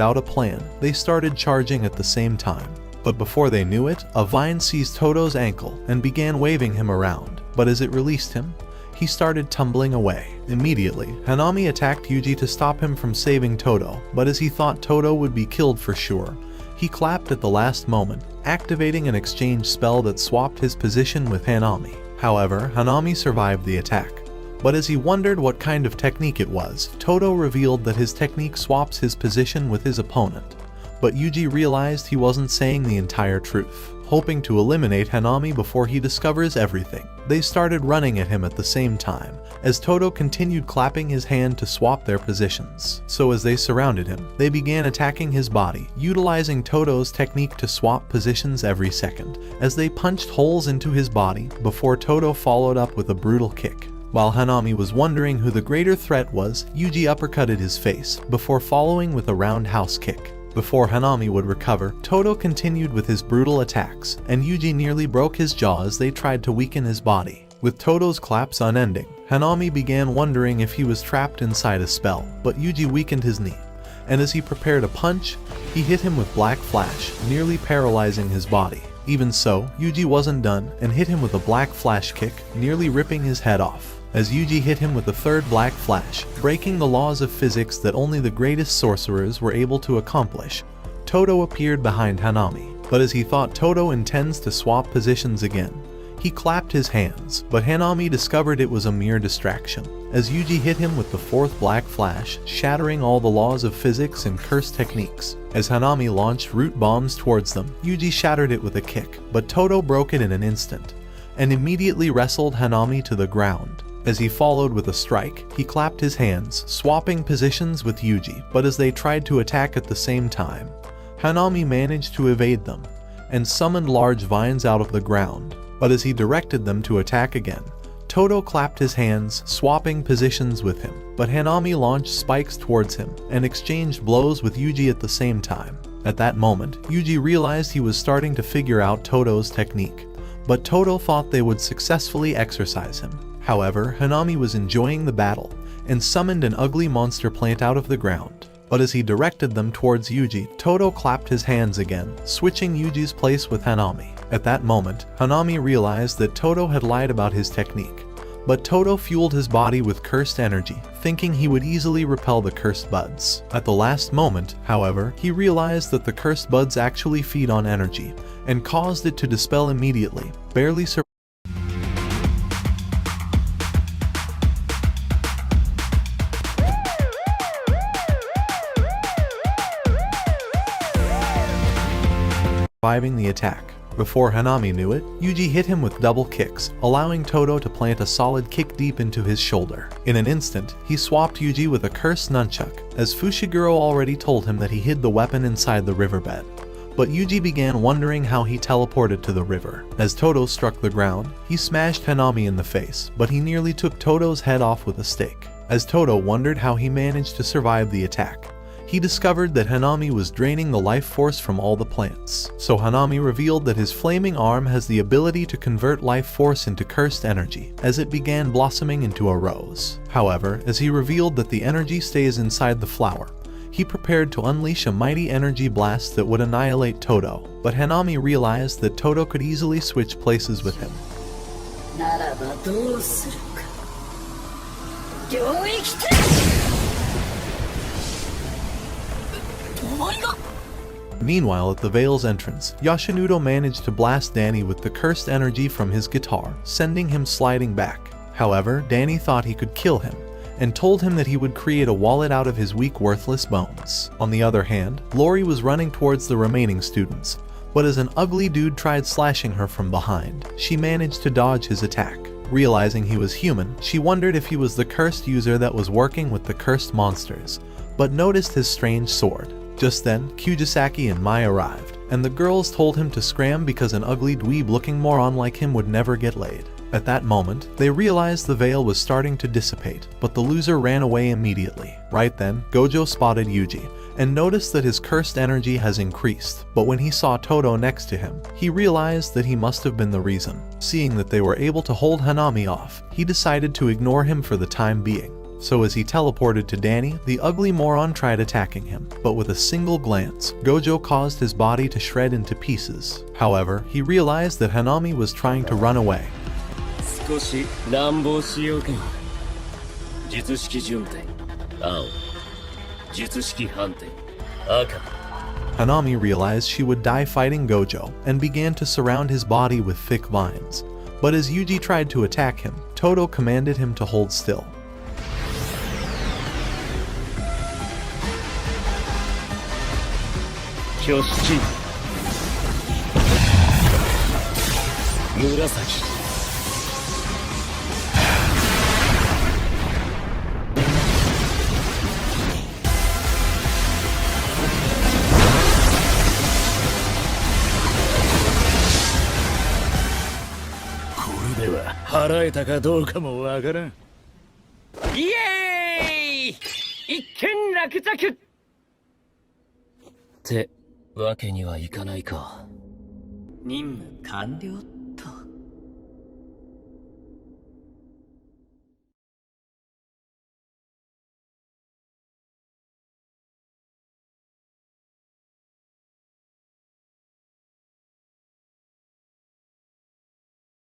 out a plan. They started charging at the same time. But before they knew it, a vine seized Todo's ankle and began waving him around. But as it released him, he started tumbling away. Immediately, Hanami attacked Yuji to stop him from saving Todo, but as he thought Todo would be killed for sure, he clapped at the last moment, activating an exchange spell that swapped his position with Hanami. However, Hanami survived the attack. But as he wondered what kind of technique it was, Todo revealed that his technique swaps his position with his opponent. But Yuji realized he wasn't saying the entire truth. Hoping to eliminate Hanami before he discovers everything, they started running at him at the same time, as Todo continued clapping his hand to swap their positions. So as they surrounded him, they began attacking his body, utilizing Todo's technique to swap positions every second, as they punched holes into his body before Todo followed up with a brutal kick. While Hanami was wondering who the greater threat was, Yuji uppercutted his face, before following with a roundhouse kick. Before Hanami would recover, Todo continued with his brutal attacks, and Yuji nearly broke his jaw as they tried to weaken his body. With Todo's claps unending, Hanami began wondering if he was trapped inside a spell, but Yuji weakened his knee, and as he prepared a punch, he hit him with Black Flash, nearly paralyzing his body. Even so, Yuji wasn't done and hit him with a Black Flash kick, nearly ripping his head off. As Yuji hit him with a third Black Flash, breaking the laws of physics that only the greatest sorcerers were able to accomplish, Todo appeared behind Hanami. But as he thought Todo intends to swap positions again, he clapped his hands, but Hanami discovered it was a mere distraction, as Yuji hit him with the fourth Black Flash, shattering all the laws of physics and cursed techniques. As Hanami launched root bombs towards them, Yuji shattered it with a kick, but Todo broke it in an instant, and immediately wrestled Hanami to the ground. As he followed with a strike, he clapped his hands, swapping positions with Yuji, but as they tried to attack at the same time, Hanami managed to evade them, and summoned large vines out of the ground. But as he directed them to attack again, Todo clapped his hands, swapping positions with him, but Hanami launched spikes towards him, and exchanged blows with Yuji at the same time. At that moment, Yuji realized he was starting to figure out Todo's technique, but Todo thought they would successfully exorcise him. However, Hanami was enjoying the battle, and summoned an ugly monster plant out of the ground. But as he directed them towards Yuji, Todo clapped his hands again, switching Yuji's place with Hanami. At that moment, Hanami realized that Todo had lied about his technique, but Todo fueled his body with cursed energy, thinking he would easily repel the cursed buds. At the last moment, however, he realized that the cursed buds actually feed on energy, and caused it to dispel immediately, barely surviving the attack. Before Hanami knew it, Yuji hit him with double kicks, allowing Todo to plant a solid kick deep into his shoulder. In an instant, he swapped Yuji with a cursed nunchuck, as Fushiguro already told him that he hid the weapon inside the riverbed. But Yuji began wondering how he teleported to the river. As Todo struck the ground, he smashed Hanami in the face, but he nearly took Todo's head off with a stake. As Todo wondered how he managed to survive the attack, he discovered that Hanami was draining the life force from all the plants. So Hanami revealed that his flaming arm has the ability to convert life force into cursed energy, as it began blossoming into a rose. However, as he revealed that the energy stays inside the flower, he prepared to unleash a mighty energy blast that would annihilate Todo. But Hanami realized that Todo could easily switch places with him. Meanwhile, at the Veil's entrance, Yoshinudo managed to blast Danny with the cursed energy from his guitar, sending him sliding back. However, Danny thought he could kill him, and told him that he would create a wallet out of his weak, worthless bones. On the other hand, Lori was running towards the remaining students, but as an ugly dude tried slashing her from behind, she managed to dodge his attack. Realizing he was human, she wondered if he was the cursed user that was working with the cursed monsters, but noticed his strange sword. Just then, Kujisaki and Mai arrived, and the girls told him to scram because an ugly dweeb looking moron like him would never get laid. At that moment, they realized the veil was starting to dissipate, but the loser ran away immediately. Right then, Gojo spotted Yuji, and noticed that his cursed energy has increased, but when he saw Todo next to him, he realized that he must have been the reason. Seeing that they were able to hold Hanami off, he decided to ignore him for the time being. So as he teleported to Danny, the ugly moron tried attacking him, but with a single glance, Gojo caused his body to shred into pieces. However, he realized that Hanami was trying to run away. 少し乱暴しようか。術式順転青、術式反転赤。 Hanami realized she would die fighting Gojo and began to surround his body with thick vines. But as Yuji tried to attack him, Todo commanded him to hold still. 挙式紫。 これでは払えたかどうかもわからん。イエーイ！一件落着ってわけにはいかないか。任務完了。